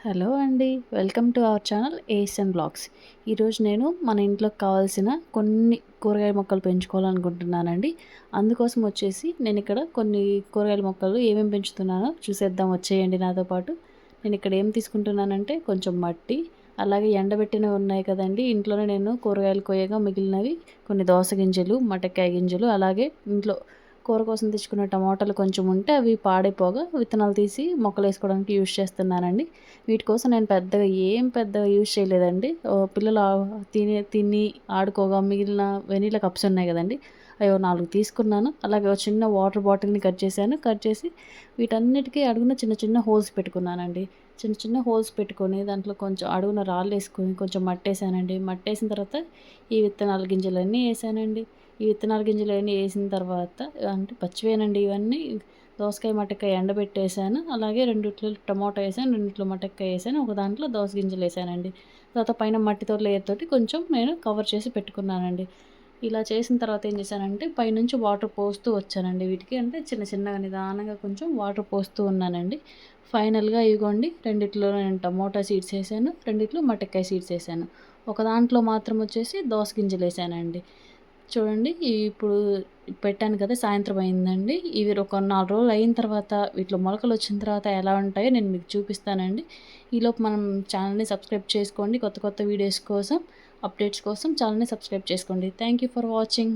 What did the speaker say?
Hello అండి. Welcome to our channel ASN blogs. ఈరోజు నేను మన ఇంట్లోకి కావాల్సిన కొన్ని కూరగాయ మొక్కలు పెంచుకోవాలనుకుంటున్నానండి. అందుకోసం వచ్చేసి నేను ఇక్కడ కొన్ని కూరగాయల మొక్కలు ఏమేమి పెంచుతున్నానో చూసేద్దాం వచ్చేయండి నాతో పాటు. నేను ఇక్కడ ఏం తీసుకుంటున్నానంటే కొంచెం మట్టి, అలాగే ఎండబెట్టినవి ఉన్నాయి కదండీ! ఇంట్లోనే నేను కూరగాయలు కోయగా మిగిలినవి కొన్ని దోస గింజలు, మటకాయ గింజలు, అలాగే ఇంట్లో కూర కోసం తెచ్చుకున్న టమాటాలు కొంచెం ఉంటే అవి పాడైపోగా విత్తనాలు తీసి మొక్కలేసుకోవడానికి యూజ్ చేస్తున్నానండి. వీటి కోసం నేను పెద్దగా యూజ్ చేయలేదండి. పిల్లలు తిని ఆడుకోగా మిగిలిన వెనీలా కప్స్ ఉన్నాయి కదండీ! అవి ఓ 4 తీసుకున్నాను. అలాగే ఒక చిన్న వాటర్ బాటిల్‌ని కట్ చేశాను. కట్ చేసి వీటన్నిటికి అడుగున చిన్న చిన్న హోల్స్ పెట్టుకున్నానండి. చిన్న చిన్న హోల్స్ పెట్టుకొని దాంట్లో కొంచెం అడుగున రాళ్ళేసుకొని కొంచెం మట్టేసానండి. మట్టేసిన తర్వాత ఈ విత్తనాల గింజలన్నీ ఏసానండి. ఈ విత్తనాల గింజలన్నీ ఏసిన తర్వాత అంటే పచ్చివేనండి ఇవన్నీ. దోసకాయ, మట్టకాయ ఎండబెట్టేసాను. అలాగే రెండిట్లో టమోటా ఏసాను, రెండిట్లో మట్టకాయ ఏసాను. ఒక దాంట్లో దోస గింజలేసానండి. తర్వాత పైన మట్టితో లేయర్ తోటి కొంచెం నేను కవర్ చేసి పెట్టుకున్నానండి. ఇలా చేసిన తర్వాత ఏం చేశానంటే పైనుంచి వాటర్ పోస్తూ వచ్చానండి వీటికి. అంటే చిన్న చిన్నగా నిదానంగా కొంచెం వాటర్ పోస్తూ ఉన్నానండి. ఫైనల్‌గా ఇగోండి రెండిట్లో నేను టమోటా సీడ్స్ ఏసాను, రెండిట్లో మట్టకాయ సీడ్స్ ఏసాను. ఒక దాంట్లో మాత్రం వచ్చేసి దోస గింజలేసానండి. చూడండి ఇప్పుడు పెట్టాను కదా! సాయంత్రం అయిందండి. ఇవి ఒక 4 రోజులు అయిన తర్వాత వీటిలో మొలకలొచ్చిన తర్వాత ఎలా ఉంటాయో నేను మీకు చూపిస్తానండి. ఈలోపు మనం ఛానల్‌ని సబ్స్క్రైబ్ చేసుకోండి. కొత్త కొత్త వీడియోస్ కోసం, అప్డేట్స్ కోసం ఛానల్‌ని సబ్స్క్రైబ్ చేసుకోండి. Thank you for watching.